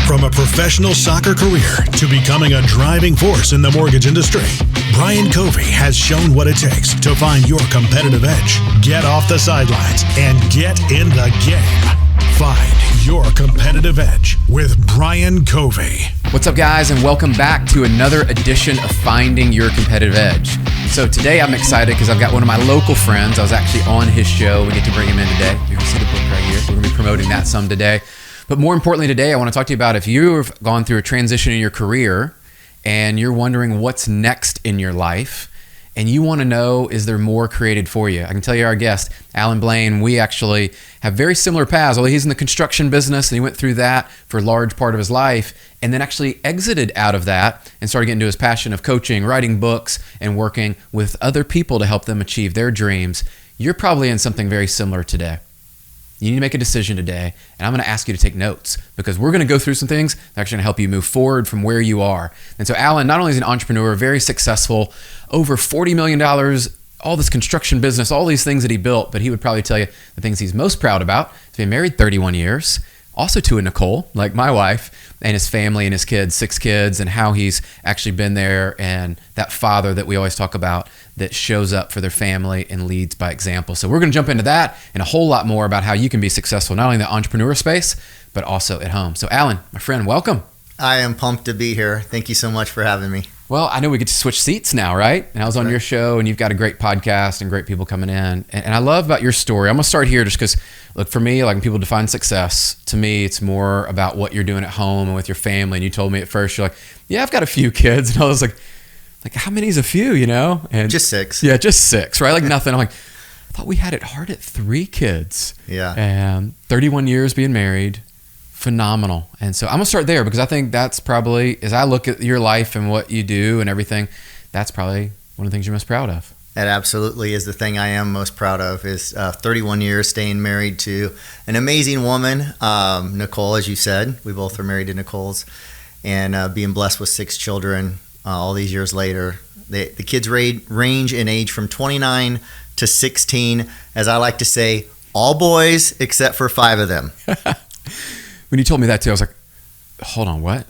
From a professional soccer career to becoming a driving force in the mortgage industry, Brian Covey has shown what it takes to find your competitive edge. Get off the sidelines and get in the game. Find your competitive edge with Brian Covey. What's up, guys, and welcome back to another edition of Finding Your Competitive Edge. So today I'm excited because I've got one of my local friends. I was actually on his show. We get to bring him in today. You can see the book right here. We're going to be promoting that some today. But more importantly today, I want to talk to you about if you've gone through a transition in your career and you're wondering what's next in your life and you want to know, is there more created for you? I can tell you our guest, Allan Blain, we actually have very similar paths. Although he's in the construction business and he went through that for a large part of his life and then actually exited out of that and started getting to his passion of coaching, writing books, and working with other people to help them achieve their dreams. You're probably in something very similar today. You need to make a decision today, and I'm going to ask you to take notes because we're going to go through some things that are actually going to help you move forward from where you are. And so Allan, not only is an entrepreneur, very successful, over $40 million, all this construction business, all these things that he built, but he would probably tell you the things he's most proud about. He's been married 31 years, also to a Nicole, like my wife, and his family and his kids, 6 kids, and how he's actually been there and that father that we always talk about that shows up for their family and leads by example. So we're going to jump into that and a whole lot more about how you can be successful, not only in the entrepreneur space, but also at home. So Allan, my friend, welcome. I am pumped to be here. Thank you so much for having me. Well, I know we get to switch seats now, right? And I was on your show and you've got a great podcast and great people coming in. And I love about your story. I'm going to start here just because, look, for me, like when people define success, to me, it's more about what you're doing at home and with your family. And you told me at first, you're like, yeah, I've got a few kids. And I was like, how many is a few, you know? And just 6. Yeah, just 6, right? Like nothing. I'm like, I thought we had it hard at 3 kids. Yeah. And 31 years being married. Phenomenal. And so I'm going to start there because I think that's probably, as I look at your life and what you do and everything, that's probably one of the things you're most proud of. That absolutely is the thing I am most proud of is 31 years staying married to an amazing woman, Nicole, as you said. We both are married to Nicole's, and being blessed with 6 children all these years later. The kids range in age from 29 to 16, as I like to say, all boys except for 5 of them. When you told me that too, I was like, hold on, what?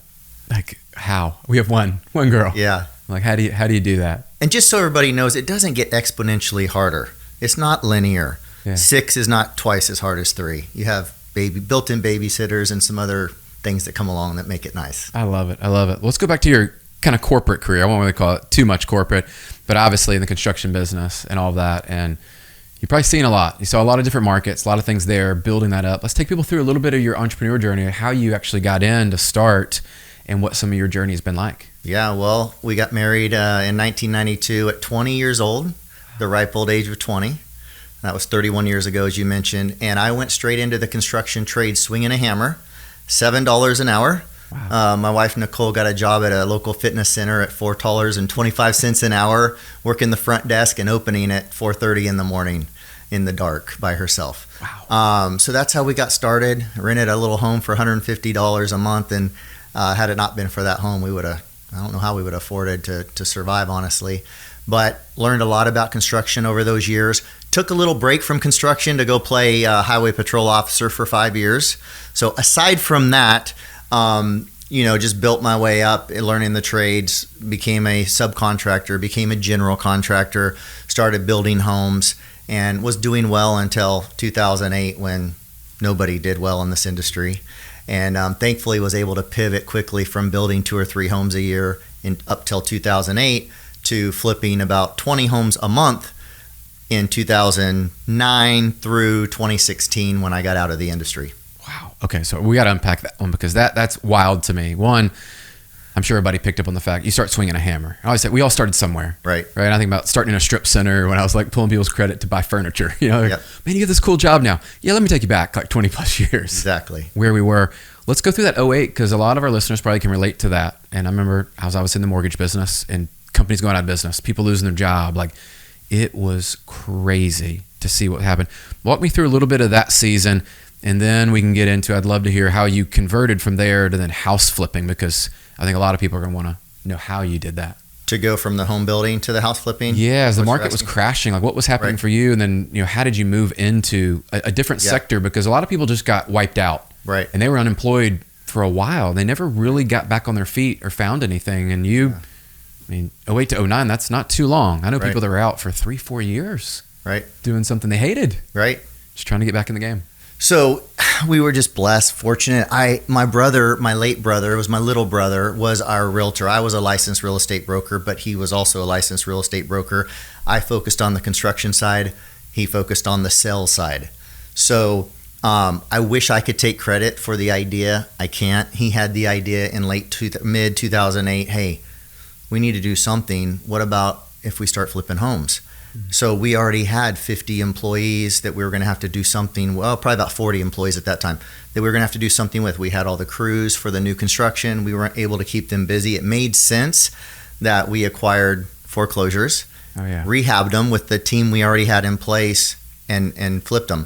Like, how? We have one girl. Yeah. Like, how do you do that? And just so everybody knows, it doesn't get exponentially harder. It's not linear. Yeah. 6 is not twice as hard as 3. You have built-in babysitters and some other things that come along that make it nice. I love it. Let's go back to your kind of corporate career. I won't really call it too much corporate, but obviously in the construction business and all that. And you've probably seen a lot. You saw a lot of different markets, a lot of things there, building that up. Let's take people through a little bit of your entrepreneur journey, how you actually got in to start and what some of your journey has been like. Yeah, well, we got married in 1992 at 20 years old, the ripe old age of 20. That was 31 years ago, as you mentioned. And I went straight into the construction trade, swinging a hammer, $7 an hour. Wow. My wife, Nicole, got a job at a local fitness center at $4.25 an hour, working the front desk and opening at 4:30 in the morning in the dark by herself. Wow. So that's how we got started. Rented a little home for $150 a month, and had it not been for that home, I don't know how we would have afforded to survive, honestly. But learned a lot about construction over those years. Took a little break from construction to go play highway patrol officer for 5 years. So aside from that, just built my way up, learning the trades, became a subcontractor, became a general contractor, started building homes, and was doing well until 2008 when nobody did well in this industry. And thankfully was able to pivot quickly from building 2 or 3 homes a year up till 2008 to flipping about 20 homes a month in 2009 through 2016 when I got out of the industry. Wow. Okay, so we got to unpack that one because that's wild to me. One, I'm sure everybody picked up on the fact you start swinging a hammer. I always say we all started somewhere. Right. And I think about starting in a strip center when I was like pulling people's credit to buy furniture. Yep. Man, you have this cool job now. Yeah, let me take you back like 20 plus years. Exactly. Where we were. Let's go through that 08 because a lot of our listeners probably can relate to that. And I remember I was in the mortgage business and companies going out of business, people losing their job. Like it was crazy to see what happened. Walk me through a little bit of that season. And then we can get into, I'd love to hear how you converted from there to then house flipping, because I think a lot of people are going to want to know how you did that. To go from the home building to the house flipping? Yeah, as the market was crashing, like what was happening Right. for you? And then, how did you move into a different sector? Because a lot of people just got wiped out. Right. And they were unemployed for a while. They never really got back on their feet or found anything. And you, I mean, 08 to 09, that's not too long. I know people that were out for 3-4 years doing something they hated. Right. Just trying to get back in the game. So we were just blessed, fortunate. My late brother, was my little brother, was our realtor. I was a licensed real estate broker, but he was also a licensed real estate broker. I focused on the construction side. He focused on the sales side. So I wish I could take credit for the idea. I can't. He had the idea in mid 2008. Hey, we need to do something. What about if we start flipping homes? So we already had 50 employees that we were going to have to do something, well, probably about 40 employees at that time, that we were going to have to do something with. We had all the crews for the new construction. We weren't able to keep them busy. It made sense that we acquired foreclosures, rehabbed them with the team we already had in place, and flipped them.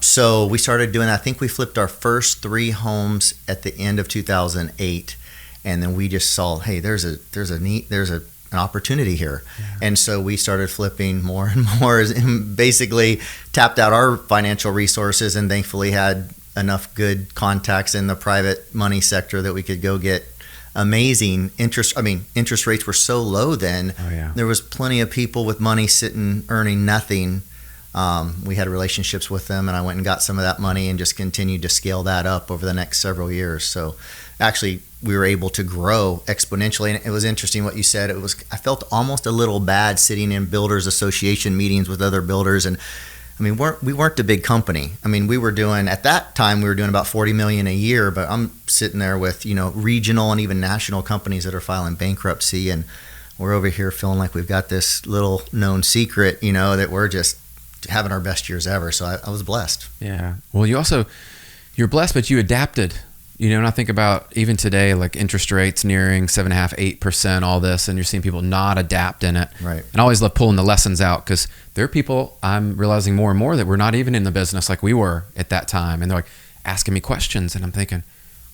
So we started doing that. I think we flipped our first 3 homes at the end of 2008. And then we just saw, hey, there's an opportunity here. And so we started flipping more and more, and basically tapped out our financial resources, and thankfully had enough good contacts in the private money sector that we could go get amazing interest. I mean, interest rates were so low then. There was plenty of people with money sitting earning nothing. We had relationships with them, and I went and got some of that money and just continued to scale that up over the next several years. So actually we were able to grow exponentially. And it was interesting what you said. I felt almost a little bad sitting in builders association meetings with other builders. And I mean, we weren't a big company. I mean, at that time we were doing about 40 million a year, but I'm sitting there with, regional and even national companies that are filing bankruptcy. And we're over here feeling like we've got this little known secret, that we're just having our best years ever. So I was blessed. Yeah. Well, you're blessed, but you adapted. And I think about even today, like interest rates nearing 7.5%, 8%, all this, and you're seeing people not adapt in it. Right. And I always love pulling the lessons out, because there are people, I'm realizing more and more, that we're not even in the business like we were at that time. And they're like asking me questions, and I'm thinking,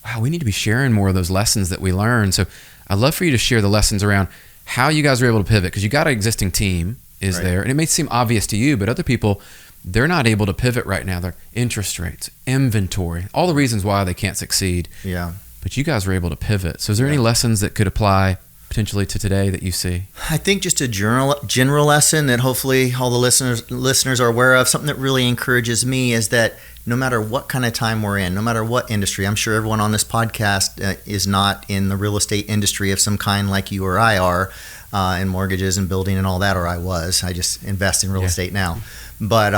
wow, we need to be sharing more of those lessons that we learned. So I'd love for you to share the lessons around how you guys were able to pivot, because you got an existing team there. And it may seem obvious to you, but other people, they're not able to pivot right now. They're interest rates, inventory, all the reasons why they can't succeed. Yeah. But you guys were able to pivot. So is there any lessons that could apply potentially to today that you see? I think just a general lesson that hopefully all the listeners are aware of, something that really encourages me, is that no matter what kind of time we're in, no matter what industry, I'm sure everyone on this podcast is not in the real estate industry of some kind like you or I are, in mortgages and building and all that, or I was. I just invest in real estate now. But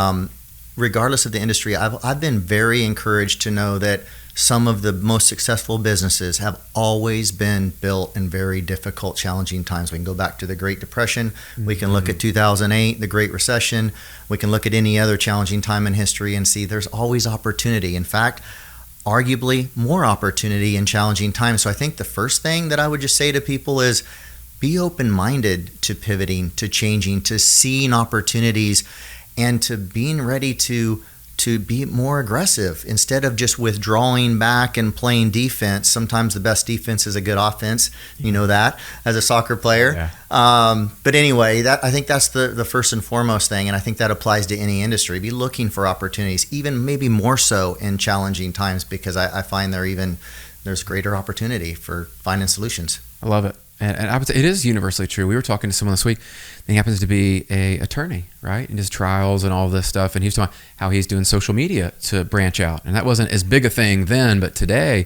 regardless of the industry, I've been very encouraged to know that some of the most successful businesses have always been built in very difficult, challenging times. We can go back to the Great Depression. We can look at 2008, the Great Recession. We can look at any other challenging time in history and see there's always opportunity. In fact, arguably more opportunity in challenging times. So I think the first thing that I would just say to people is be open-minded to pivoting, to changing, to seeing opportunities, and to being ready to be more aggressive instead of just withdrawing back and playing defense. Sometimes the best defense is a good offense. You know that as a soccer player. But anyway, I think that's the first and foremost thing, and I think that applies to any industry. Be looking for opportunities, even maybe more so in challenging times, because I find there's greater opportunity for finding solutions. I love it. And I would say it is universally true. We were talking to someone this week, and he happens to be an attorney, right, in his trials and all this stuff. And he was talking about how he's doing social media to branch out. And that wasn't as big a thing then, but today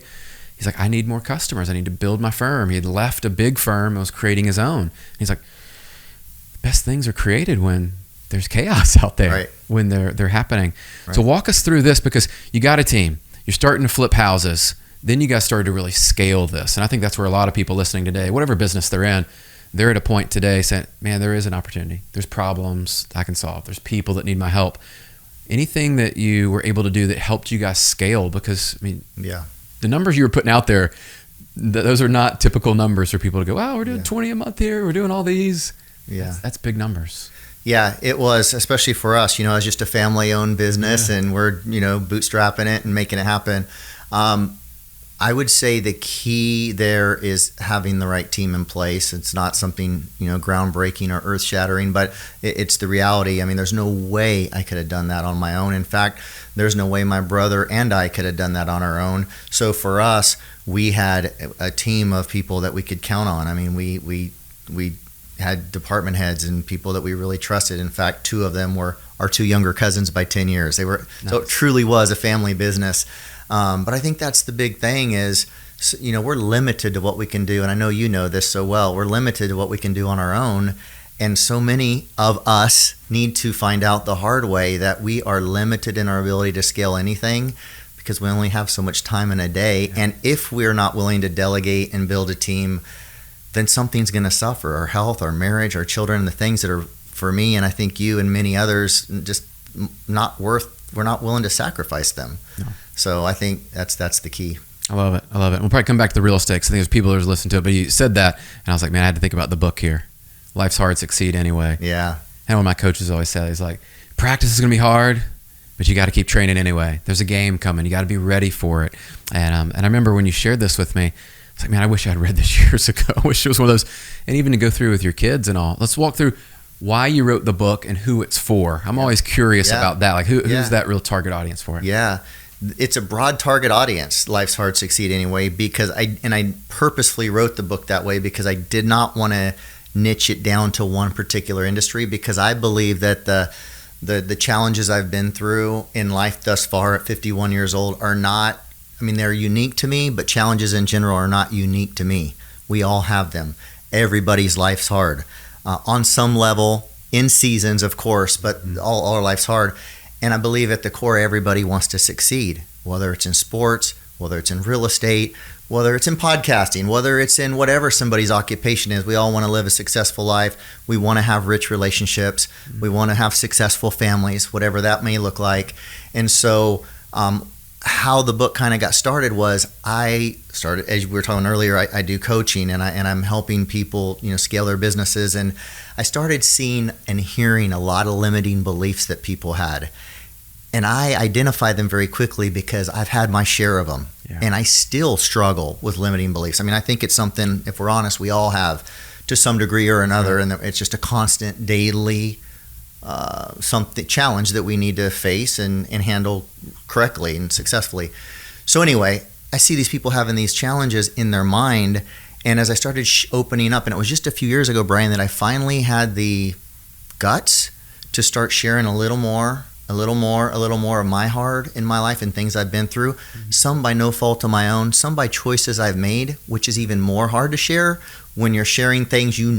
he's like, I need more customers. I need to build my firm. He had left a big firm and was creating his own. And he's like, the best things are created when there's chaos out there, when they're happening. So walk us through this, because you got a team. You're starting to flip houses. Then you guys started to really scale this. And I think that's where a lot of people listening today, whatever business they're in, they're at a point today saying, man, there is an opportunity. There's problems I can solve. There's people that need my help. Anything that you were able to do that helped you guys scale? Because, I mean, the numbers you were putting out there, those are not typical numbers for people to go, wow, we're doing 20 a month here. We're doing all these. That's big numbers. Yeah, it was, especially for us, as just a family-owned business, and we're, bootstrapping it and making it happen. I would say the key there is having the right team in place. It's not something, groundbreaking or earth-shattering, but it's the reality. I mean, there's no way I could have done that on my own. In fact, there's no way my brother and I could have done that on our own. So for us, we had a team of people that we could count on. I mean, we had department heads and people that we really trusted. In fact, 2 of them were our 2 younger cousins by 10 years. They were nice. So it truly was a family business. But I think that's the big thing is, we're limited to what we can do. And I know you know this so well. We're limited to what we can do on our own. And so many of us need to find out the hard way that we are limited in our ability to scale anything because we only have so much time in a day. Yeah. And if we're not willing to delegate and build a team, then something's going to suffer. Our health, our marriage, our children, the things that are, for me, and I think you and many others, just we're not willing to sacrifice them. No. So I think that's the key. I love it. We'll probably come back to the real estate because I think there's people that are listening to it. But you said that, and I was like, man, I had to think about the book here. Life's hard, succeed anyway. Yeah. And one of my coaches always said, he's like, practice is going to be hard, but you got to keep training anyway. There's a game coming. You got to be ready for it. And I remember when you shared this with me, I was like, man, I wish I had read this years ago. I wish it was one of those. And even to go through with your kids and all. Let's walk through why you wrote the book and who it's for. I'm always curious about that. Like who's that real target audience for it? Yeah. It's a broad target audience, Life's Hard, Succeed Anyway, because I purposefully wrote the book that way because I did not want to niche it down to one particular industry, because I believe that the challenges I've been through in life thus far at 51 years old are not, they're unique to me, but challenges in general are not unique to me. We all have them. Everybody's life's hard. On some level, in seasons, of course, but all our life's hard. And I believe at the core, everybody wants to succeed, whether it's in sports, whether it's in real estate, whether it's in podcasting, whether it's in whatever somebody's occupation is. We all want to live a successful life. We want to have rich relationships. We want to have successful families, whatever that may look like. And so how the book kind of got started was I started, as we were talking earlier, I do coaching and I'm helping people, scale their businesses. And I started seeing and hearing a lot of limiting beliefs that people had. And I identify them very quickly because I've had my share of them. Yeah. And I still struggle with limiting beliefs. I think it's something, if we're honest, we all have to some degree or another. Right. And it's just a constant daily something challenge that we need to face and handle correctly and successfully. So anyway, I see these people having these challenges in their mind. And as I started opening up, and it was just a few years ago, Brian, that I finally had the guts to start sharing a little more of my heart in my life and things I've been through, some by no fault of my own, some by choices I've made, which is even more hard to share when you're sharing things you're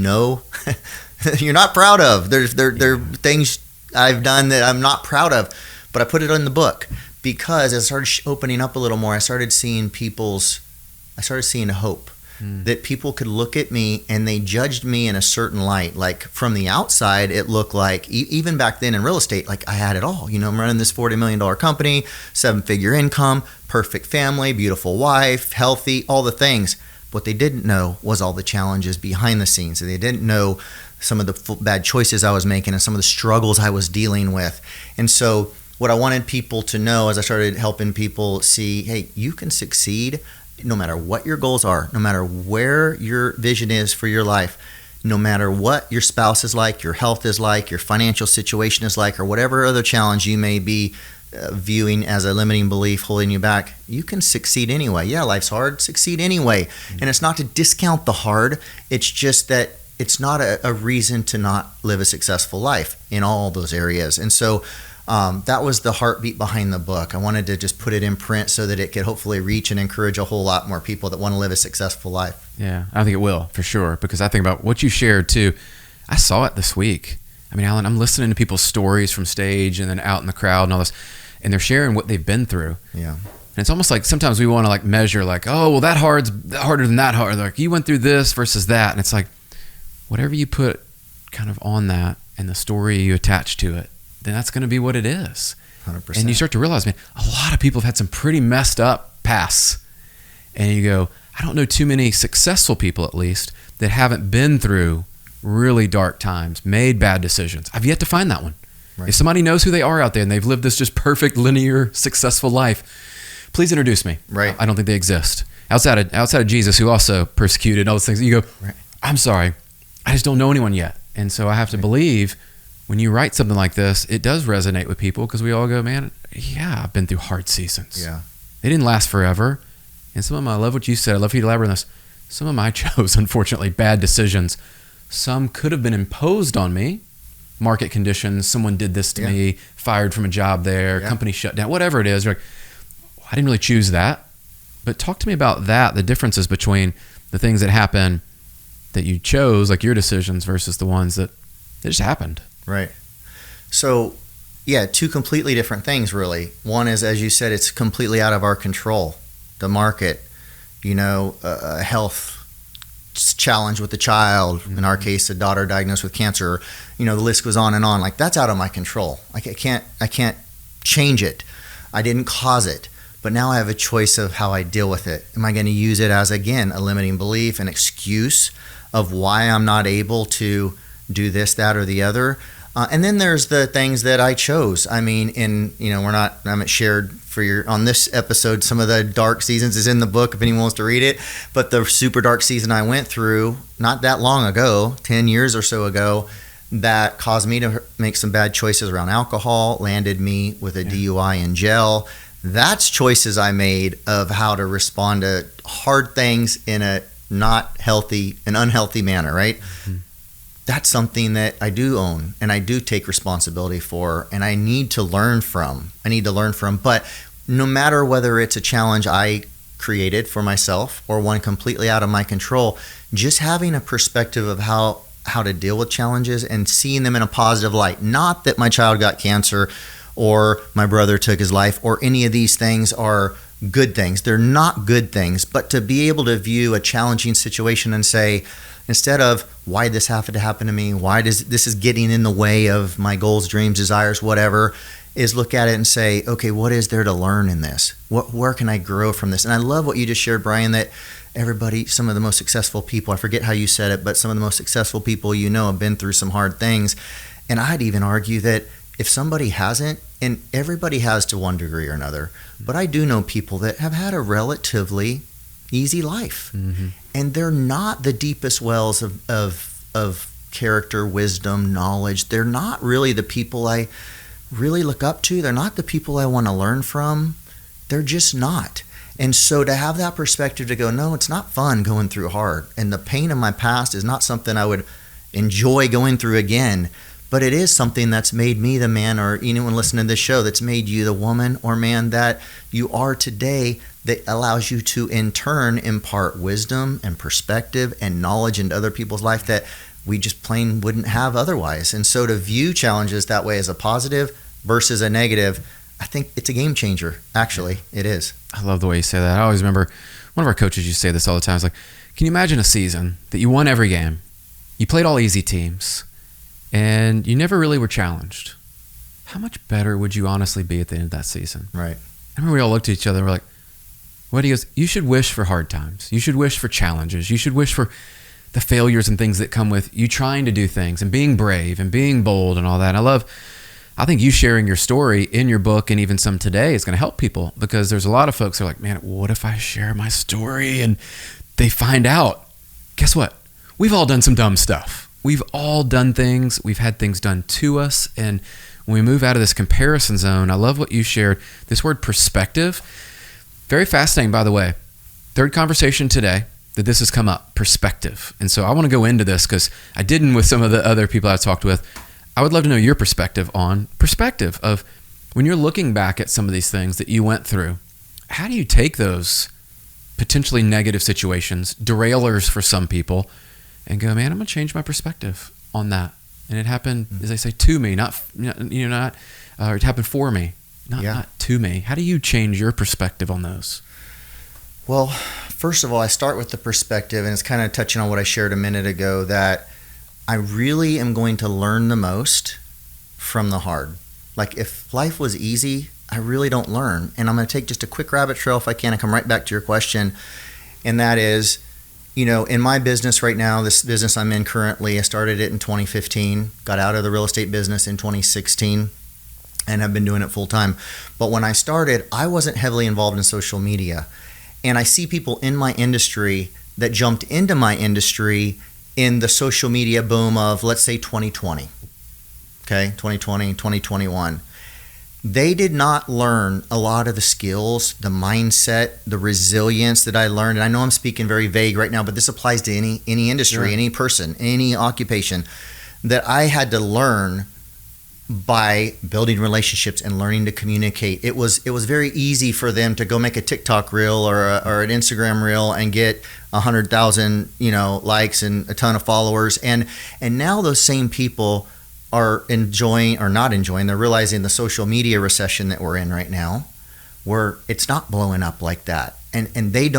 not proud of. There are things I've done that I'm not proud of, but I put it in the book because as I started opening up a little more, I started seeing hope. That people could look at me and they judged me in a certain light. Like from the outside, it looked like, even back then in real estate, like I had it all. I'm running this $40 million company, 7-figure income, perfect family, beautiful wife, healthy, all the things. What they didn't know was all the challenges behind the scenes. They didn't know some of the bad choices I was making and some of the struggles I was dealing with. And so what I wanted people to know as I started helping people see, hey, you can succeed no matter what your goals are, no matter where your vision is for your life, no matter what your spouse is like, your health is like, your financial situation is like, or whatever other challenge you may be viewing as a limiting belief holding you back, you can succeed anyway. Yeah, life's hard, succeed anyway. And it's not to discount the hard, it's just that it's not a reason to not live a successful life in all those areas. And so that was the heartbeat behind the book. I wanted to just put it in print so that it could hopefully reach and encourage a whole lot more people that want to live a successful life. Yeah, I think it will, for sure, because I think about what you shared too. I saw it this week. Allan, I'm listening to people's stories from stage and then out in the crowd and all this, and they're sharing what they've been through. Yeah. And it's almost like sometimes we want to measure oh, well, that hard's harder than that hard. Like you went through this versus that. And it's like, whatever you put kind of on that and the story you attach to it, then that's going to be what it is. 100%. And you start to realize, man, a lot of people have had some pretty messed up pasts. And you go, I don't know too many successful people, at least, that haven't been through really dark times, made bad decisions. I've yet to find that one. Right. If somebody knows who they are out there and they've lived this just perfect, linear, successful life, please introduce me. Right. I don't think they exist. outside of Jesus, who also persecuted all those things. You go, Right. I'm sorry, I just don't know anyone yet. And so I have to believe when you write something like this, it does resonate with people, because we all go, man, yeah, I've been through hard seasons. Yeah. They didn't last forever. And some of them, I love what you said. I love for you to elaborate on this. Some of them I chose, unfortunately, bad decisions. Some could have been imposed on me. Market conditions, someone did this to me, fired from a job there, company shut down, whatever it is. You're like, I didn't really choose that. But talk to me about that, the differences between the things that happen that you chose, like your decisions, versus the ones that just happened. Right. So, yeah, two completely different things, really. One is, as you said, it's completely out of our control. The market, a health challenge with the child, in our case, a daughter diagnosed with cancer, the list goes on and on. Like, that's out of my control. I can't change it. I didn't cause it. But now I have a choice of how I deal with it. Am I going to use it as, again, a limiting belief, an excuse of why I'm not able to do this, that, or the other? And then there's the things that I chose. I mean, I haven't shared on this episode, some of the dark seasons is in the book if anyone wants to read it. But the super dark season I went through not that long ago, 10 years or so ago, that caused me to make some bad choices around alcohol, landed me with a DUI in jail. That's choices I made of how to respond to hard things in a not healthy, an unhealthy manner, right? Mm-hmm. That's something that I do own and I do take responsibility for, and I need to learn from. But no matter whether it's a challenge I created for myself or one completely out of my control, just having a perspective of how to deal with challenges and seeing them in a positive light. Not that my child got cancer or my brother took his life or any of these things are good things. They're not good things, but to be able to view a challenging situation and say, instead of why this happened to happen to me, why does this is getting in the way of my goals, dreams, desires, whatever, is look at it and say, okay, what is there to learn in this? Where can I grow from this? And I love what you just shared, Brian, that everybody, some of the most successful people, I forget how you said it, but some of the most successful people have been through some hard things. And I'd even argue that if somebody hasn't, and everybody has to one degree or another, but I do know people that have had a relatively easy life. Mm-hmm. And they're not the deepest wells of character, wisdom, knowledge. They're not really the people I really look up to. They're not the people I want to learn from. They're just not. And so to have that perspective to go, no, it's not fun going through hard. And the pain of my past is not something I would enjoy going through again. But it is something that's made me the man, or anyone listening to this show, that's made you the woman or man that you are today, that allows you to in turn impart wisdom and perspective and knowledge into other people's life that we just plain wouldn't have otherwise. And so to view challenges that way as a positive versus a negative, I think it's a game changer. Actually, it is. I love the way you say that. I always remember one of our coaches used to say this all the time. It's like, can you imagine a season that you won every game, you played all easy teams, and you never really were challenged? How much better would you honestly be at the end of that season? Right. I remember we all looked at each other and we're like, what? He goes, you should wish for hard times. You should wish for challenges. You should wish for the failures and things that come with you trying to do things and being brave and being bold and all that. And I think you sharing your story in your book and even some today is going to help people, because there's a lot of folks who are like, man, what if I share my story and they find out? Guess what? We've all done some dumb stuff. We've all done things. We've had things done to us. And when we move out of this comparison zone, I love what you shared. This word perspective, very fascinating, by the way. Third conversation today that this has come up, perspective. And so I want to go into this because I didn't with some of the other people I talked with. I would love to know your perspective on perspective of when you're looking back at some of these things that you went through. How do you take those potentially negative situations, derailers for some people, and go, man, I'm going to change my perspective on that? And it happened, as they say, to me, or it happened for me, not to me. How do you change your perspective on those? Well, first of all, I start with the perspective, and it's kind of touching on what I shared a minute ago, that I really am going to learn the most from the hard. Like, if life was easy, I really don't learn. And I'm going to take just a quick rabbit trail if I can and come right back to your question. And that is, in my business right now, this business I'm in currently, I started it in 2015, got out of the real estate business in 2016, and have been doing it full time. But when I started, I wasn't heavily involved in social media. And I see people in my industry that jumped into my industry in the social media boom of, let's say, 2020. Okay, 2020, 2021. They did not learn a lot of the skills, the mindset, the resilience that I learned. And I know I'm speaking very vague right now, but this applies to any industry, Sure. any person, any occupation, that I had to learn by building relationships and learning to communicate. It was very easy for them to go make a TikTok reel or an Instagram reel and get 100,000 likes and a ton of followers. And now those same people are enjoying or not enjoying, they're realizing the social media recession that we're in right now, where it's not blowing up like that. And they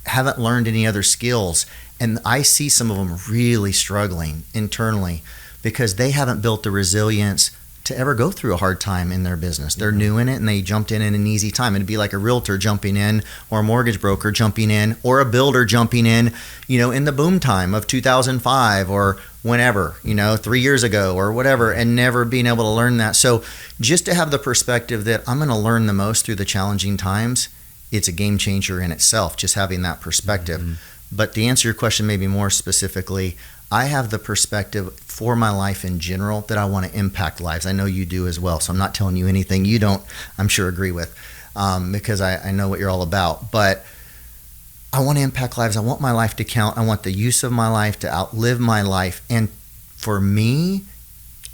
haven't learned any other skills. And I see some of them really struggling internally because they haven't built the resilience to ever go through a hard time in their business. They're new in it and they jumped in an easy time. It'd be like a realtor jumping in or a mortgage broker jumping in or a builder jumping in, in the boom time of 2005 or whenever, 3 years ago or whatever, and never being able to learn that. So just to have the perspective that I'm going to learn the most through the challenging times, it's a game changer in itself, just having that perspective. Mm-hmm. But to answer your question maybe more specifically, I have the perspective for my life in general that I want to impact lives. I know you do as well, so I'm not telling you anything you don't, I'm sure, agree with, because I know what you're all about. But I want to impact lives. I want my life to count. I want the use of my life to outlive my life. And for me,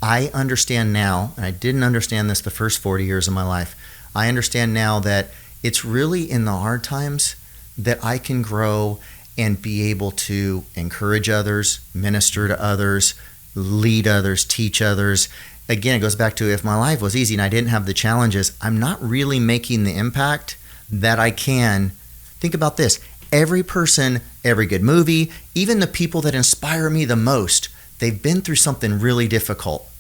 I understand now, and I didn't understand this the first 40 years of my life, I understand now that it's really in the hard times that I can grow and be able to encourage others, minister to others, lead others, teach others. Again, it goes back to if my life was easy and I didn't have the challenges, I'm not really making the impact that I can. Think about this. Every person, every good movie, even the people that inspire me the most, they've been through something really difficult.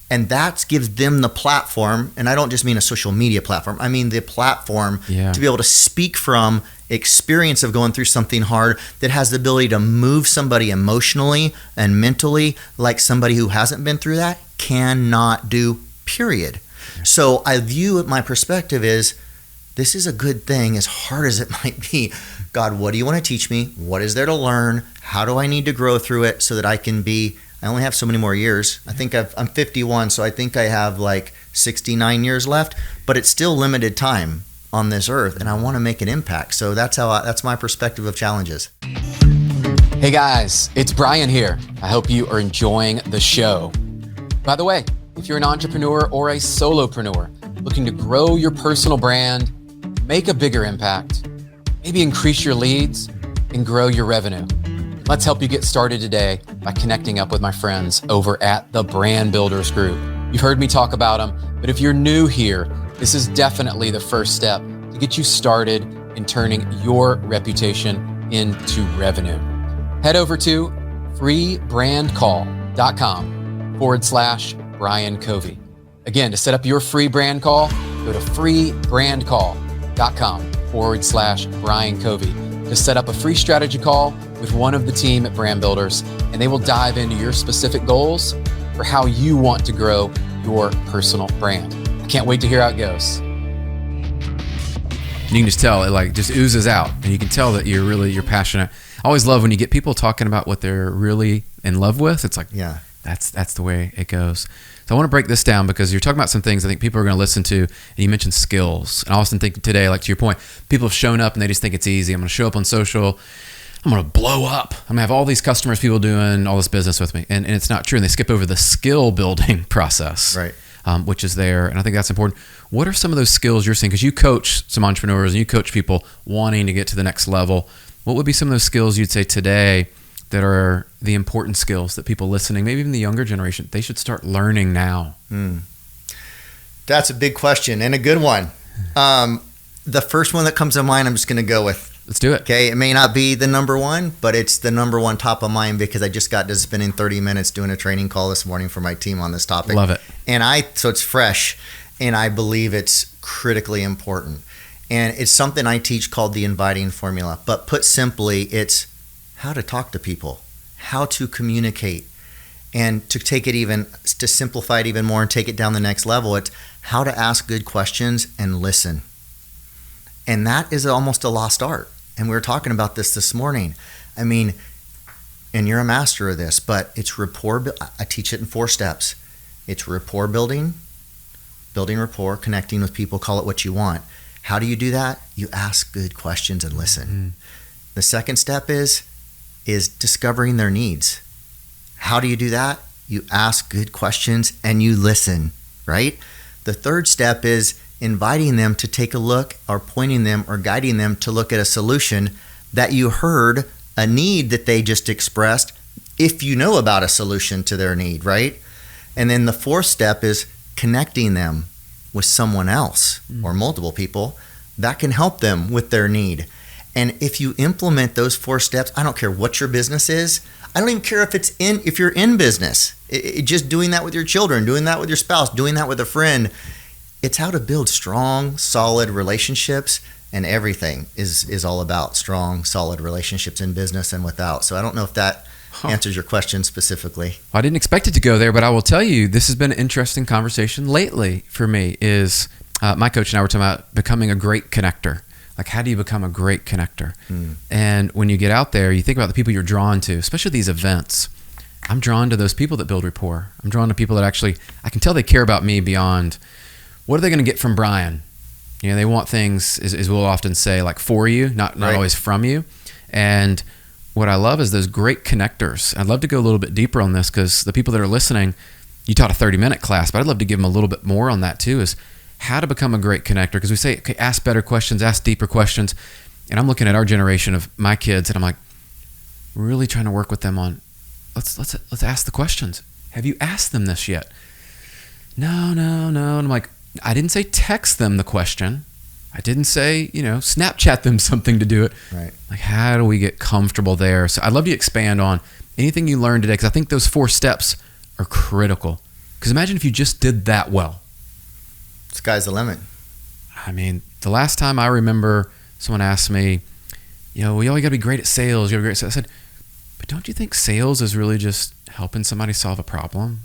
And that gives them the platform, and I don't just mean a social media platform, I mean the platform to be able to speak from experience of going through something hard that has the ability to move somebody emotionally and mentally like somebody who hasn't been through that cannot do, period. So I view it, my perspective is, this is a good thing as hard as it might be. God, what do you want to teach me? What is there to learn? How do I need to grow through it so that I can be, I only have so many more years. I think I'm 51, so I think I have like 69 years left, but it's still limited time on this earth, and I want to make an impact. So that's my perspective of challenges. Hey guys, it's Brian here. I hope you are enjoying the show. By the way, if you're an entrepreneur or a solopreneur looking to grow your personal brand, make a bigger impact, maybe increase your leads and grow your revenue, let's help you get started today by connecting up with my friends over at the Brand Builders Group. You've heard me talk about them, but if you're new here, this is definitely the first step to get you started in turning your reputation into revenue. Head over to freebrandcall.com/Brian Covey. Again, to set up your free brand call, go to freebrandcall.com/Brian Covey to set up a free strategy call with one of the team at Brand Builders, and they will dive into your specific goals for how you want to grow your personal brand. I can't wait to hear how it goes. You can just tell it just oozes out, and you can tell that you're passionate. I always love when you get people talking about what they're really in love with. It's like, that's the way it goes. So I want to break this down because you're talking about some things I think people are going to listen to, and you mentioned skills. And I often think today, like to your point, people have shown up and they just think it's easy. I'm going to show up on social. I'm going to blow up. I'm going to have all these customers, people doing all this business with me. And it's not true. And they skip over the skill building process, right? Which is there. And I think that's important. What are some of those skills you're seeing? Because you coach some entrepreneurs and you coach people wanting to get to the next level. What would be some of those skills you'd say today that are the important skills that people listening, maybe even the younger generation, they should start learning now? That's a big question and a good one. The first one that comes to mind, I'm just going to go with. Let's do it. Okay, it may not be the number one, but it's the number one top of mind because I just got to spending 30 minutes doing a training call this morning for my team on this topic. Love it. And so it's fresh, and I believe it's critically important. And it's something I teach called the inviting formula. But put simply, it's how to talk to people, how to communicate, and to simplify it even more and take it down the next level, it's how to ask good questions and listen. And that is almost a lost art. And we were talking about this morning. I mean, and you're a master of this, but it's rapport. I teach it in 4 steps. It's rapport building rapport, connecting with people, call it what you want. How do you do that? You ask good questions and listen. Mm-hmm. The second step is discovering their needs. How do you do that? You ask good questions and you listen, right? The third step is inviting them to take a look, or pointing them or guiding them to look at a solution that you heard, a need that they just expressed, if you know about a solution to their need, right? And then the fourth step is connecting them with someone else or multiple people that can help them with their need. And if you implement those 4 steps, I don't care what your business is. I don't even care if you're in business. Just doing that with your children, doing that with your spouse, doing that with a friend. It's how to build strong, solid relationships, and everything is all about strong, solid relationships in business and without. So I don't know if that answers your question specifically. Well, I didn't expect it to go there, but I will tell you, this has been an interesting conversation lately for me. Is my coach and I were talking about becoming a great connector. Like, how do you become a great connector? And when you get out there, you think about the people you're drawn to, especially these events. I'm drawn to those people that build rapport. I'm drawn to people that actually, I can tell they care about me beyond, what are they going to get from Brian? You know, they want things, as we'll often say, like for you, not right. Always from you. And what I love is those great connectors. I'd love to go a little bit deeper on this, because the people that are listening, you taught a 30-minute class, but I'd love to give them a little bit more on that too, is how to become a great connector. Because we say, okay, ask better questions, ask deeper questions. And I'm looking at our generation of my kids, and I'm like, really trying to work with them on, let's ask the questions. Have you asked them this yet? No. And I'm like, I didn't say text them the question. I didn't say, Snapchat them something to do it. Right. Like, how do we get comfortable there? So I'd love you to expand on anything you learned today, because I think those 4 steps are critical. Because imagine if you just did that well. Sky's the limit. I mean, the last time I remember someone asked me, we always got to be great at sales. You got to be great at sales. I said, but don't you think sales is really just helping somebody solve a problem?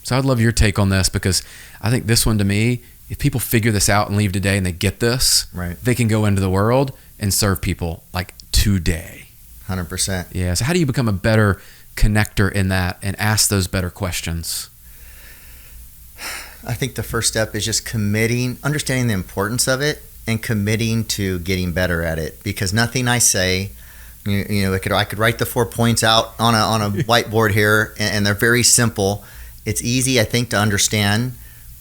So I'd love your take on this, because I think this one, to me, if people figure this out and leave today and they get this, right, they can go into the world and serve people like today. 100%. Yeah. So how do you become a better connector in that and ask those better questions? I think the first step is just understanding the importance of it and committing to getting better at it. Because nothing I say, I could write the 4 points out on a whiteboard here, and they're very simple. It's easy, I think, to understand,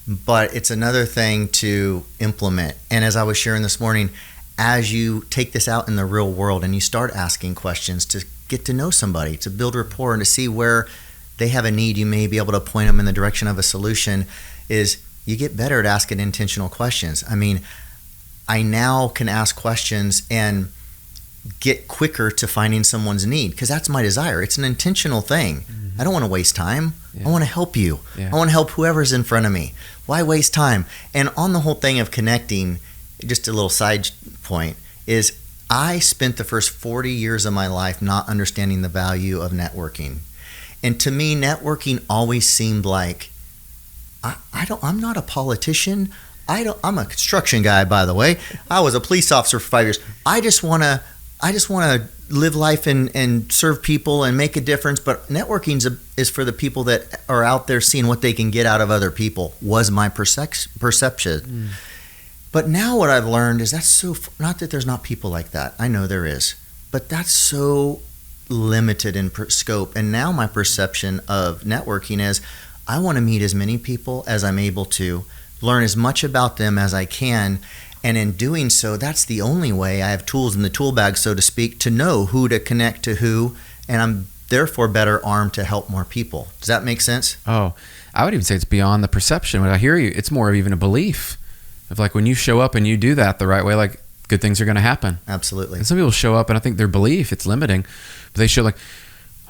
but it's another thing to implement. And as I was sharing this morning, as you take this out in the real world and you start asking questions to get to know somebody, to build rapport, and to see where they have a need, you may be able to point them in the direction of a solution, is you get better at asking intentional questions. I mean, I now can ask questions and get quicker to finding someone's need, because that's my desire. It's an intentional thing. I don't want to waste time. I want to help you. I want to help whoever's in front of me. Why waste time? And on the whole thing of connecting, just a little side point, is I spent the first 40 years of my life not understanding the value of networking. And to me, networking always seemed like, I'm not a politician. I'm a construction guy, by the way. I was a police officer for 5 years. I just want to live life and serve people and make a difference. But networking is for the people that are out there seeing what they can get out of other people, was my perception. But now what I've learned is that's not that there's not people like that. I know there is. But that's so limited in scope. And now my perception of networking is I want to meet as many people as I'm able to, learn as much about them as I can. And in doing so, that's the only way I have tools in the tool bag, so to speak, to know who to connect to who, and I'm therefore better armed to help more people. Does that make sense? Oh, I would even say it's beyond the perception. When I hear you, it's more of even a belief of like when you show up and you do that the right way, like good things are going to happen. Absolutely. And some people show up and I think their belief, it's limiting, but they show like,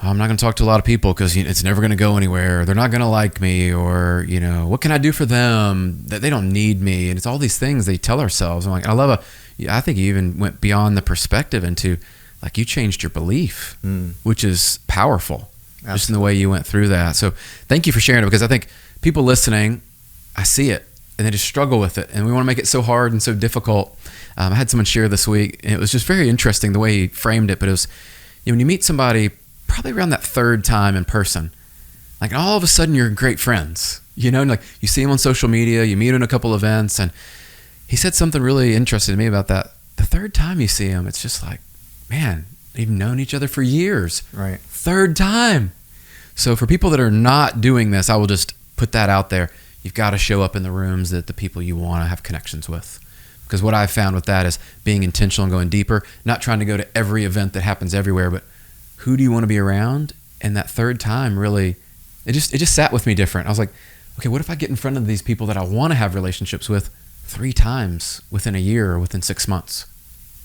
I'm not going to talk to a lot of people because it's never going to go anywhere. They're not going to like me, or what can I do for them? That they don't need me, and it's all these things they tell ourselves. I'm like, I think you even went beyond the perspective into like you changed your belief, which is powerful. Absolutely. Just in the way you went through that. So thank you for sharing it, because I think people listening, I see it. and they just struggle with it. And we want to make it so hard and so difficult. I had someone share this week, and it was just very interesting the way he framed it. But it was, when you meet somebody probably around that third time in person, like all of a sudden you're great friends, and like you see them on social media, you meet in a couple events. And he said something really interesting to me about that. The third time you see them, it's just like, man, they've known each other for years. Right. Third time. So for people that are not doing this, I will just put that out there. You've got to show up in the rooms that the people you want to have connections with. Because what I've found with that is being intentional and going deeper, not trying to go to every event that happens everywhere, but who do you want to be around? And that third time really, it just sat with me different. I was like, okay, what if I get in front of these people that I want to have relationships with 3 times within a year or within 6 months?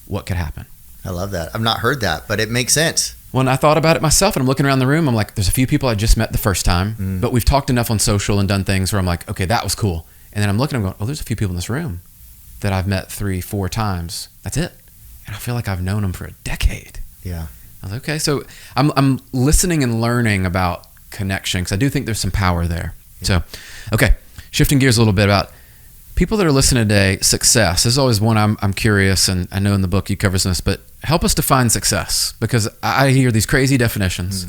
What could happen? I love that. I've not heard that, but it makes sense. Well, and I thought about it myself, and I'm looking around the room. I'm like, there's a few people I just met the first time, but we've talked enough on social and done things where I'm like, okay, that was cool. And then I'm looking, I'm going, oh, there's a few people in this room that I've met 3-4 times. That's it. And I feel like I've known them for a decade. Yeah. I was like, okay, so I'm listening and learning about connection, because I do think there's some power there. Yeah. So, okay, shifting gears a little bit about people that are listening today, success. This is always one I'm curious, and I know in the book you cover some of this, but help us define success, because I hear these crazy definitions,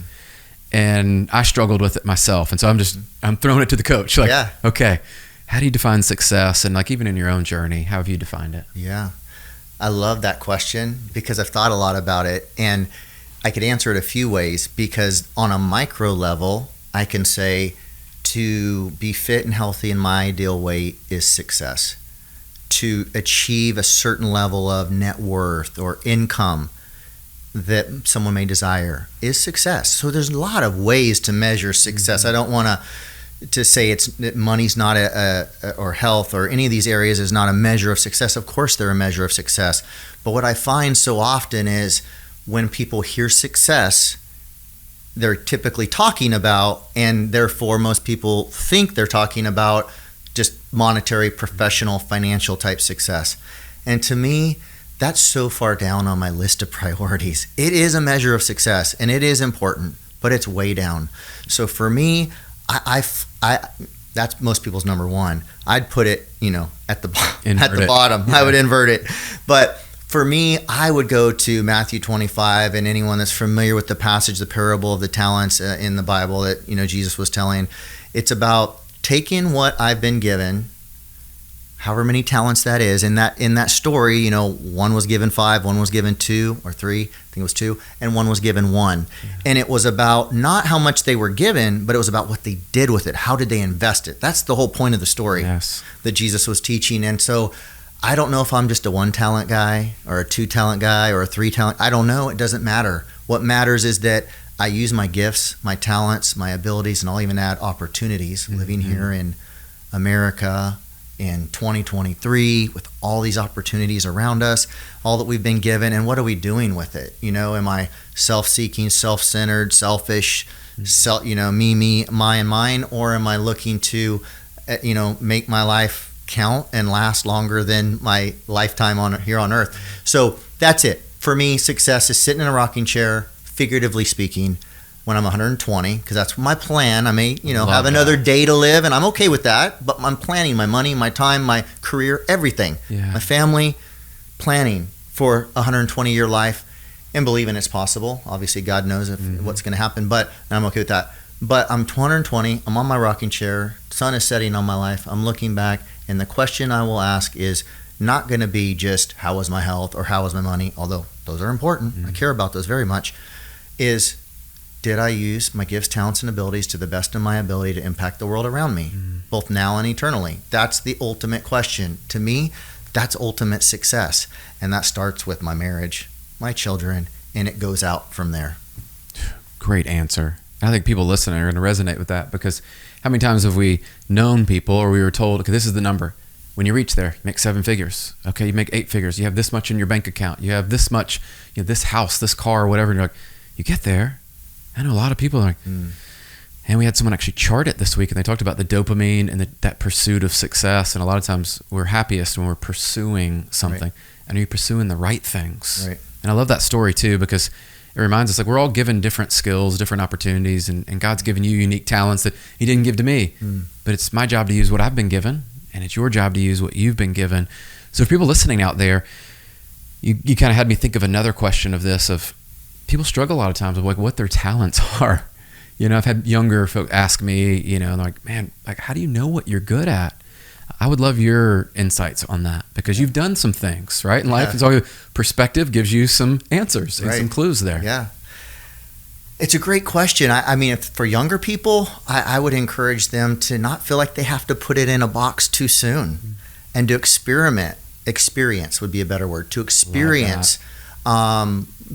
and I struggled with it myself. And so I'm throwing it to the coach. Like, okay, how do you define success? And like, even in your own journey, how have you defined it? Yeah. I love that question, because I've thought a lot about it, and I could answer it a few ways. Because on a micro level, I can say to be fit and healthy in my ideal weight is success. To achieve a certain level of net worth or income that someone may desire is success. So there's a lot of ways to measure success. I don't want to say that money's not or health or any of these areas is not a measure of success. Of course they're a measure of success. But what I find so often is when people hear success, they're typically talking about, and therefore most people think they're talking about, just monetary, professional, financial type success. And to me, that's so far down on my list of priorities. It is a measure of success, and it is important, but it's way down. So for me, I that's most people's number one. I'd put it, at the bottom. Yeah. I would invert it. But for me, I would go to Matthew 25, and anyone that's familiar with the passage, the parable of the talents in the Bible that, Jesus was telling, it's about taking what I've been given, however many talents that is. In that story, one was given 5, one was given 2 or 3, I think it was 2, and one was given 1. Yeah. And it was about not how much they were given, but it was about what they did with it. How did they invest it? That's the whole point of the story that Jesus was teaching. And so I don't know if I'm just a 1 talent guy or a 2 talent guy or a 3 talent. I don't know. It doesn't matter. What matters is that I use my gifts, my talents, my abilities, and I'll even add opportunities living here in America in 2023 with all these opportunities around us, all that we've been given, and what are we doing with it? Am I self-seeking, self-centered, selfish, me, my, and mine, or am I looking to, make my life count and last longer than my lifetime here on earth? So that's it. For me, success is sitting in a rocking chair, figuratively speaking, when I'm 120, because that's my plan. I may, have another day to live, and I'm okay with that, but I'm planning my money, my time, my career, everything. Yeah. My family, planning for a 120-year life and believing it's possible. Obviously, God knows what's going to happen, but I'm okay with that. But I'm 120, I'm on my rocking chair, sun is setting on my life, I'm looking back, and the question I will ask is not going to be just how was my health or how was my money, although those are important. I care about those very much, is did I use my gifts, talents, and abilities to the best of my ability to impact the world around me, both now and eternally? That's the ultimate question. To me, that's ultimate success. And that starts with my marriage, my children, and it goes out from there. Great answer. I think people listening are going to resonate with that, because how many times have we known people, or we were told, okay, this is the number. When you reach there, you make 7 figures. Okay, you make 8 figures. You have this much in your bank account. You have this much, this house, this car, or whatever. And you're like, you get there. I know a lot of people are like, and we had someone actually chart it this week, and they talked about the dopamine and that pursuit of success. And a lot of times we're happiest when we're pursuing something. Right. And are you pursuing the right things? Right. And I love that story too, because it reminds us, like, we're all given different skills, different opportunities, and God's given you unique talents that he didn't give to me. But it's my job to use what I've been given and it's your job to use what you've been given. So for people listening out there, you kind of had me think of another question of this, of people struggle a lot of times with like what their talents are. You know, I've had younger folk ask me, you know, like, man, like, how do you know what you're good at? I would love your insights on that, because you've done some things, right? In life, it's all perspective gives you some answers and some clues there. Yeah. It's a great question. I mean, for younger people, I would encourage them to not feel like they have to put it in a box too soon, and to experiment. Experience would be a better word. To experience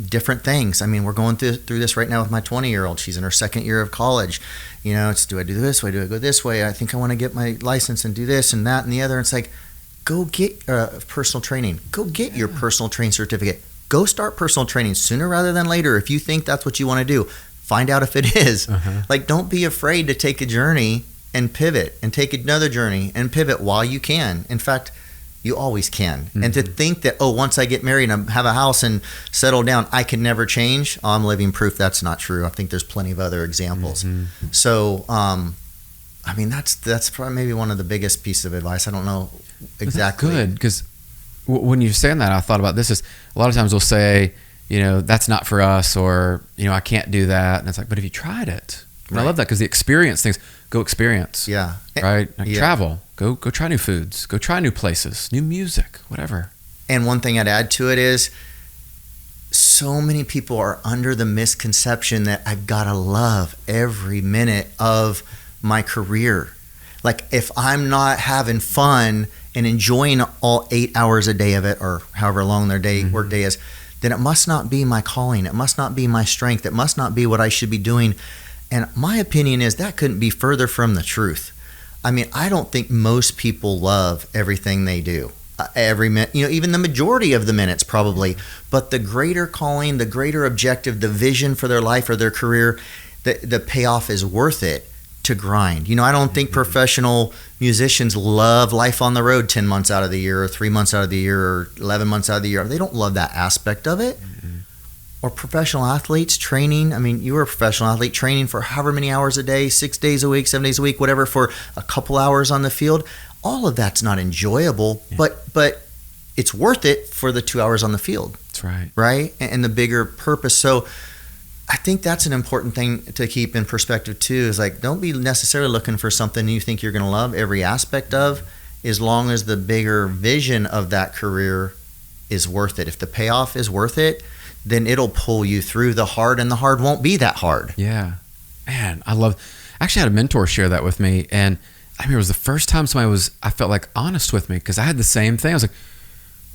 different things. I mean, we're going through this right now with my 20-year-old. She's in her second year of college. You know, it's, do I do this way? Do I go this way? I think I want to get my license and do this and that and the other. It's like, go get personal training. Go get your personal training certificate. Go start personal training sooner rather than later. If you think that's what you want to do, find out if it is. Like, don't be afraid to take a journey and pivot, and take another journey and pivot while you can. In fact, you always can. And to think that, oh, once I get married and have a house and settle down, I can never change. I'm living proof that's not true. I think there's plenty of other examples. So, I mean, that's probably maybe one of the biggest pieces of advice. I don't know exactly. That's good, because when you're saying that, I thought about this. Is a lot of times we'll say, you know, that's not for us, or, you know, I can't do that. And it's like, but if you tried it, and I love that, because the experience things, go experience. Yeah. Right? Like travel. Go try new foods. Go try new places, new music, whatever. And one thing I'd add to it is, so many people are under the misconception that I've got to love every minute of my career. Like, if I'm not having fun and enjoying all 8 hours a day of it, or however long their work day is, then it must not be my calling. It must not be my strength. It must not be what I should be doing. And my opinion is that couldn't be further from the truth. I mean, I don't think most people love everything they do. Every minute, you know, even the majority of the minutes probably. But the greater calling, the greater objective, the vision for their life or their career, the payoff is worth it to grind. You know, I don't think professional musicians love life on the road 10 months out of the year, or 3 months out of the year, or 11 months out of the year. They don't love that aspect of it. Or professional athletes training. I mean, you were a professional athlete training for however many hours a day, 6 days a week, 7 days a week, whatever, for a couple hours on the field. All of that's not enjoyable, but it's worth it for the 2 hours on the field. That's right. Right? And the bigger purpose. So I think that's an important thing to keep in perspective too, is like, don't be necessarily looking for something you think you're going to love every aspect of, as long as the bigger vision of that career is worth it. If the payoff is worth it, then it'll pull you through the hard, and the hard won't be that hard. Yeah. Man, I actually had a mentor share that with me, and I mean, it was the first time I felt like honest with me, because I had the same thing. I was like,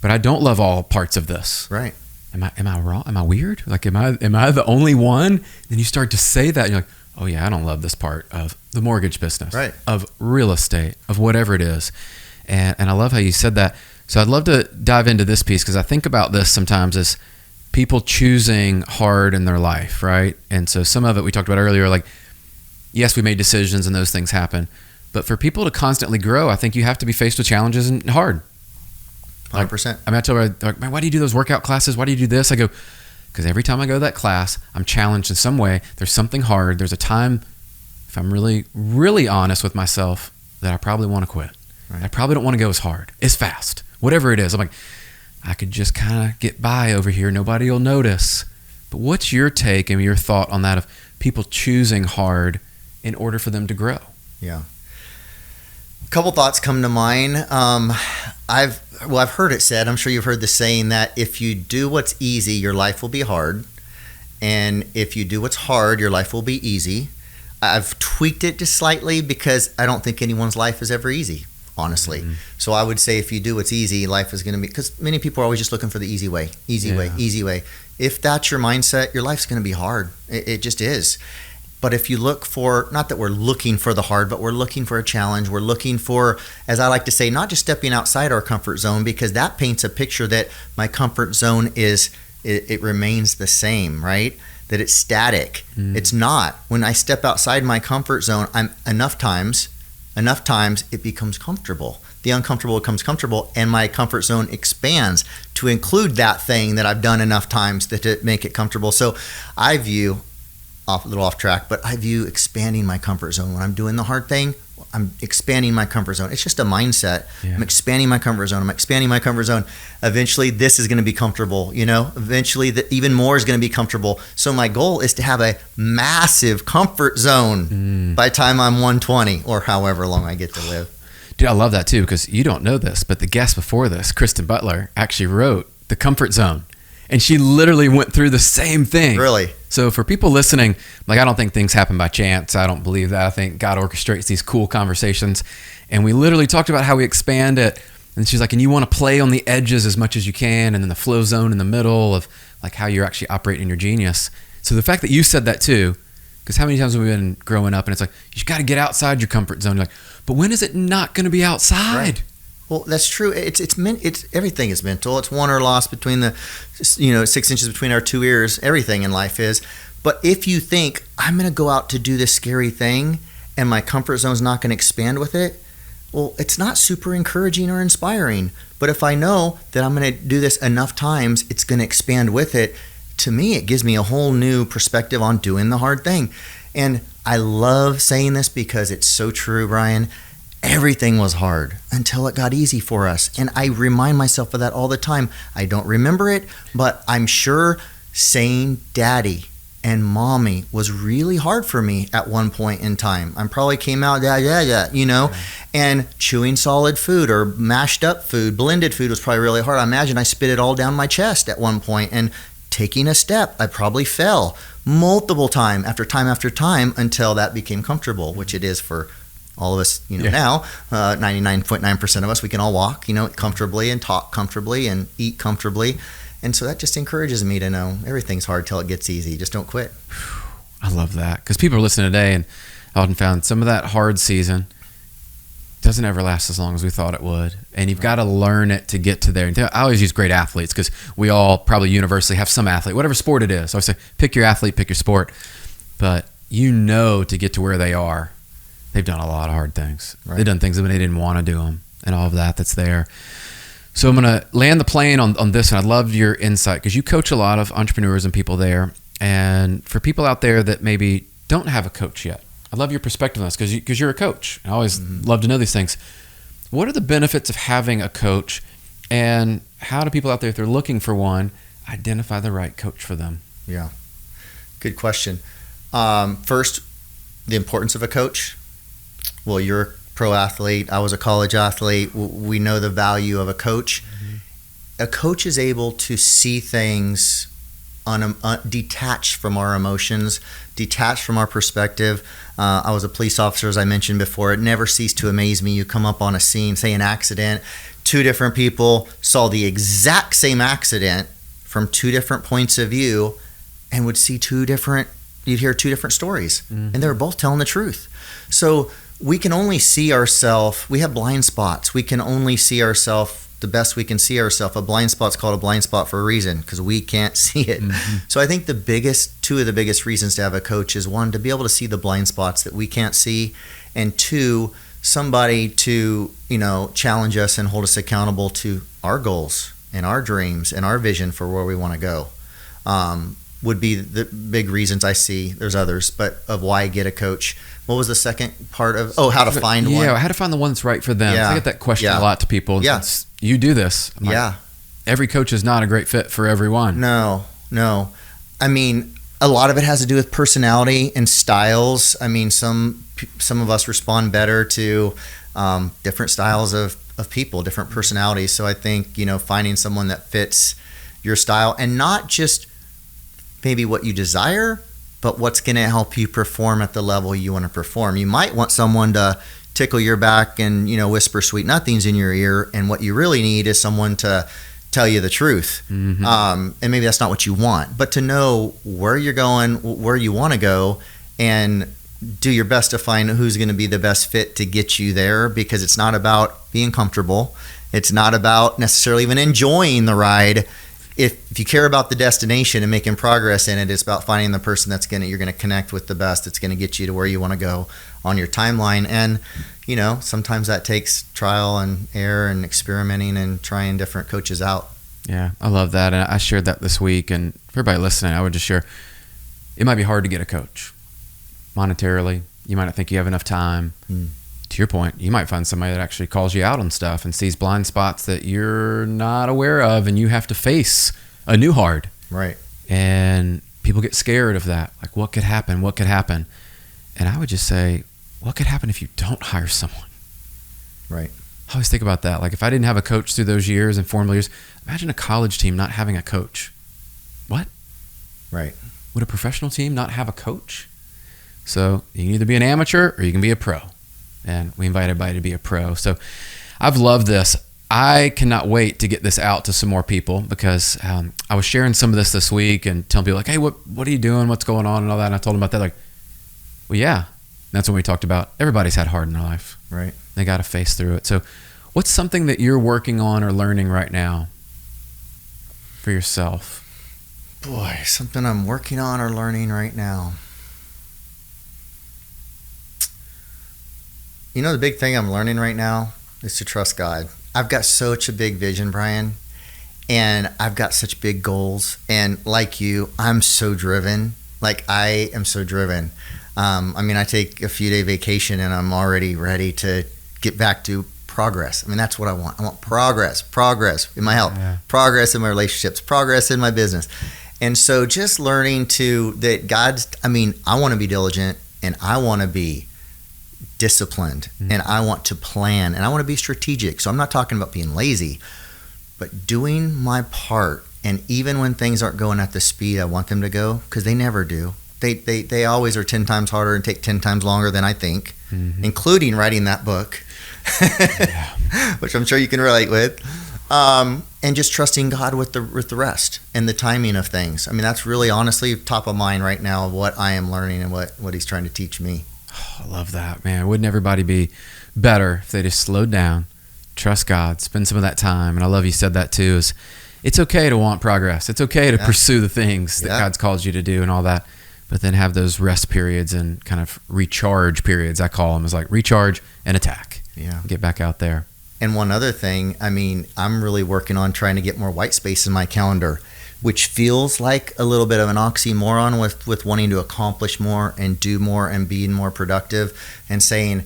but I don't love all parts of this. Right. Am I wrong? Am I weird? Like, am I the only one? Then you start to say that, and you're like, oh yeah, I don't love this part of the mortgage business, right, of real estate, of whatever it is. And I love how you said that. So I'd love to dive into this piece, because I think about this sometimes as people choosing hard in their life, right? And so some of it we talked about earlier, like, yes, we made decisions and those things happen. But for people to constantly grow, I think you have to be faced with challenges and hard. 100%. I mean, I tell her, like, man, why do you do those workout classes? Why do you do this? I go, because every time I go to that class, I'm challenged in some way. There's something hard. There's a time, if I'm really, really honest with myself, that I probably want to quit. Right. I probably don't want to go as hard, as fast, whatever it is. I'm like, I could just kind of get by over here. Nobody will notice. But what's your take and your thought on that, of people choosing hard in order for them to grow? Yeah. A couple thoughts come to mind. I've heard it said, I'm sure you've heard the saying, that if you do what's easy, your life will be hard. And if you do what's hard, your life will be easy. I've tweaked it just slightly, because I don't think anyone's life is ever easy, honestly. So I would say, if you do what's easy, life is going to be, because many people are always just looking for the easy way. If that's your mindset, your life's going to be hard. It just is. But if you look for, not that we're looking for the hard, but we're looking for a challenge. We're looking for, as I like to say, not just stepping outside our comfort zone, because that paints a picture that my comfort zone it remains the same, right? That it's static. It's not. When I step outside my comfort zone, enough times it becomes comfortable. The uncomfortable becomes comfortable, and my comfort zone expands to include that thing that I've done enough times to make it comfortable. So I view, a little off track, but I view expanding my comfort zone. When I'm doing the hard thing, I'm expanding my comfort zone. It's just a mindset. Yeah. I'm expanding my comfort zone. I'm expanding my comfort zone. Eventually, this is going to be comfortable. Eventually, even more is going to be comfortable. So my goal is to have a massive comfort zone by the time I'm 120 or however long I get to live. Dude, I love that too, because you don't know this, but the guest before this, Kristen Butler, actually wrote The Comfort Zone. And she literally went through the same thing. Really? So for people listening, like, I don't think things happen by chance. I don't believe that. I think God orchestrates these cool conversations. And we literally talked about how we expand it. And she's like, and you want to play on the edges as much as you can, and then the flow zone in the middle of like how you're actually operating your genius. So the fact that you said that too, because how many times have we been growing up and it's like, you got to get outside your comfort zone. You're like, but when is it not going to be outside? Right. Well, that's true. It's everything is mental. It's won or lost between the 6 inches between our two ears. Everything in life is. But if you think I'm going to go out to do this scary thing and my comfort zone is not going to expand with it, well, it's not super encouraging or inspiring. But if I know that I'm going to do this enough times, it's going to expand with it. To me, it gives me a whole new perspective on doing the hard thing. And I love saying this because it's so true, Brian. Everything was hard until it got easy for us. And I remind myself of that all the time. I don't remember it, but I'm sure saying daddy and mommy was really hard for me at one point in time. I probably came out, and chewing solid food or mashed up food, blended food was probably really hard. I imagine I spit it all down my chest at one point, and taking a step, I probably fell multiple time after time until that became comfortable, which it is for all of us, now, 99.9% of us, we can all walk, comfortably and talk comfortably and eat comfortably. And so that just encourages me to know everything's hard till it gets easy. Just don't quit. I love that, because people are listening today, and I often found some of that hard season doesn't ever last as long as we thought it would. And you've got to learn it to get to there. And I always use great athletes, because we all probably universally have some athlete, whatever sport it is. So I say, pick your athlete, pick your sport. But to get to where they are, they've done a lot of hard things. Right. They've done things when they didn't want to do them, and all of that's there. So I'm going to land the plane on this, and I'd love your insight, because you coach a lot of entrepreneurs and people there. And for people out there that maybe don't have a coach yet, I'd love your perspective on this, because you're a coach. I always love to know these things. What are the benefits of having a coach, and how do people out there, if they're looking for one, identify the right coach for them? Yeah, good question. First, the importance of a coach. Well, you're a pro athlete. I was a college athlete. We know the value of a coach. Mm-hmm. A coach is able to see things detached from our emotions, detached from our perspective. I was a police officer, as I mentioned before. It never ceased to amaze me. You come up on a scene, say an accident, two different people saw the exact same accident from two different points of view, and would see you'd hear two different stories, and they were both telling the truth. So we can only see ourselves. We have blind spots. We can only see ourselves the best we can see ourselves. A blind spot's called a blind spot for a reason, because we can't see it. Mm-hmm. So I think two of the biggest reasons to have a coach is, one, to be able to see the blind spots that we can't see, and two, somebody to challenge us and hold us accountable to our goals and our dreams and our vision for where we want to go. Would be the big reasons I see. There's others, but of why I get a coach. What was the second part of? Oh, how to find one. Yeah, how to find the one that's right for them. Yeah. I get that question a lot to people. Yeah. Since you do this. I'm like, every coach is not a great fit for everyone. No. I mean, a lot of it has to do with personality and styles. I mean, some of us respond better to different styles of people, different personalities. So I think, finding someone that fits your style, and not just maybe what you desire, but what's going to help you perform at the level you want to perform. You might want someone to tickle your back and whisper sweet nothings in your ear, and what you really need is someone to tell you the truth. Mm-hmm. And maybe that's not what you want, but to know where you're going, where you want to go, and do your best to find who's going to be the best fit to get you there, because it's not about being comfortable. It's not about necessarily even enjoying the ride. If you care about the destination and making progress in it, it's about finding the person you're going to connect with the best, that's going to get you to where you want to go on your timeline. And, sometimes that takes trial and error and experimenting and trying different coaches out. Yeah, I love that. And I shared that this week. And for everybody listening, I would just share, it might be hard to get a coach. Monetarily, you might not think you have enough time to your point, you might find somebody that actually calls you out on stuff and sees blind spots that you're not aware of, and you have to face a new hard. Right. And people get scared of that. Like, what could happen? What could happen? And I would just say, what could happen if you don't hire someone? Right. I always think about that. Like, if I didn't have a coach through those years and formal years, imagine a college team not having a coach. What? Right. Would a professional team not have a coach? So you can either be an amateur or you can be a pro. And we invite everybody to be a pro. So I've loved this. I cannot wait to get this out to some more people, because I was sharing some of this week and telling people like, hey, what are you doing? What's going on and all that? And I told them about that. Like, well, yeah. That's when we talked about everybody's had hard in their life. Right. They got to face through it. So what's something that you're working on or learning right now for yourself? Boy, something I'm working on or learning right now. You know, the big thing I'm learning right now is to trust God. I've got such a big vision, Brian, and I've got such big goals. And like you, I'm so driven. Like, I am so driven. I take a few day vacation and I'm already ready to get back to progress. That's what I want. I want progress in my health, progress in my relationships, progress in my business. And so just learning that I want to be diligent, and I want to be disciplined, and I want to plan, and I want to be strategic. So I'm not talking about being lazy, but doing my part. And even when things aren't going at the speed I want them to go, because they never do. They always are 10 times harder and take 10 times longer than I think, including writing that book, which I'm sure you can relate with. And just trusting God with the rest and the timing of things. That's really honestly top of mind right now, what I am learning and what He's trying to teach me. Oh, I love that, man. Wouldn't everybody be better if they just slowed down, trust God, spend some of that time? And I love you said that too, is it's okay to want progress. It's okay to pursue the things that God's called you to do and all that. But then have those rest periods and kind of recharge periods, I call them, is like recharge and attack. Yeah. Get back out there. And one other thing, I'm really working on trying to get more white space in my calendar, which feels like a little bit of an oxymoron with wanting to accomplish more and do more and being more productive, and saying,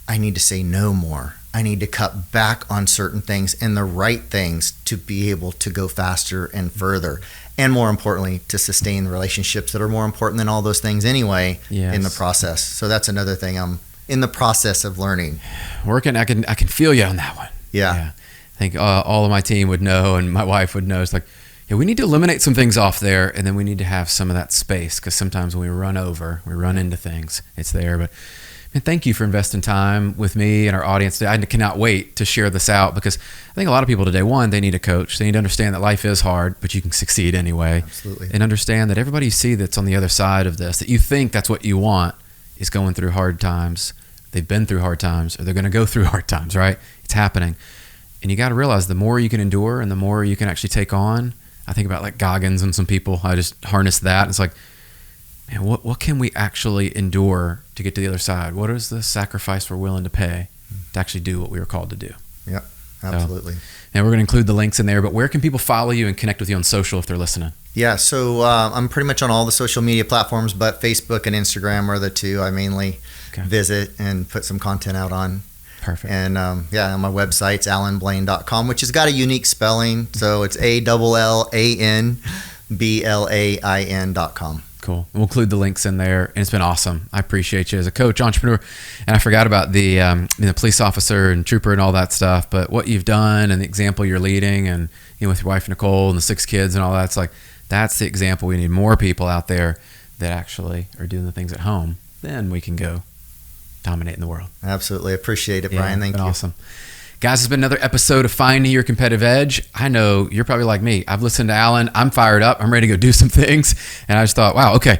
I need to say no more. I need to cut back on certain things and the right things to be able to go faster and further. And more importantly, to sustain the relationships that are more important than all those things anyway in the process. So that's another thing I'm in the process of learning. Working, I can feel you on that one. Yeah. I think all of my team would know, and my wife would know. It's like, we need to eliminate some things off there, and then we need to have some of that space, because sometimes when we run into things, it's there. But man, thank you for investing time with me and our audience today. I cannot wait to share this out, because I think a lot of people today, one, they need a coach. They need to understand that life is hard, but you can succeed anyway. Absolutely. And understand that everybody you see that's on the other side of this, that you think that's what you want, is going through hard times. They've been through hard times, or they're going to go through hard times, right? It's happening. And you got to realize the more you can endure and the more you can actually take on. I think about like Goggins and some people. I just harness that. It's like, man, what can we actually endure to get to the other side? What is the sacrifice we're willing to pay to actually do what we were called to do? Yep, absolutely. And we're going to include the links in there, but where can people follow you and connect with you on social if they're listening? Yeah, so I'm pretty much on all the social media platforms, but Facebook and Instagram are the two I mainly visit and put some content out on. Perfect. And on my website's allanblain.com, which has got a unique spelling. So it's ALLANBLAIN.com. Cool. We'll include the links in there, and it's been awesome. I appreciate you as a coach, entrepreneur, and I forgot about the police officer and trooper and all that stuff. But what you've done and the example you're leading, and with your wife Nicole and the 6 kids and all that, it's like that's the example. We need more people out there that actually are doing the things at home. Then we can go dominating the world. Absolutely. Appreciate it, Brian. Thank you. Awesome. Guys, it's been another episode of Finding Your Competitive Edge. I know you're probably like me. I've listened to Allan. I'm fired up. I'm ready to go do some things. And I just thought, wow, okay,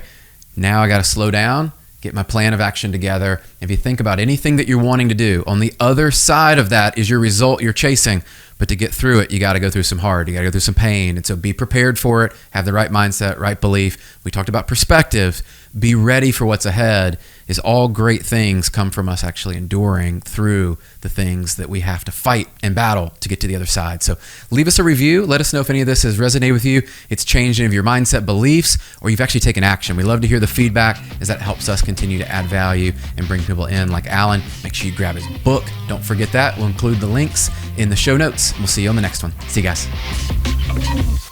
now I got to slow down, get my plan of action together. If you think about anything that you're wanting to do, on the other side of that is your result you're chasing. But to get through it, you got to go through some hard. You got to go through some pain. And so be prepared for it. Have the right mindset, right belief. We talked about perspective. Be ready for what's ahead. is all great things come from us actually enduring through the things that we have to fight and battle to get to the other side. So leave us a review. Let us know if any of this has resonated with you. It's changed any of your mindset, beliefs, or you've actually taken action. We love to hear the feedback, as that helps us continue to add value and bring people in like Allan. Make sure you grab his book. Don't forget that. We'll include the links in the show notes. We'll see you on the next one. See you guys.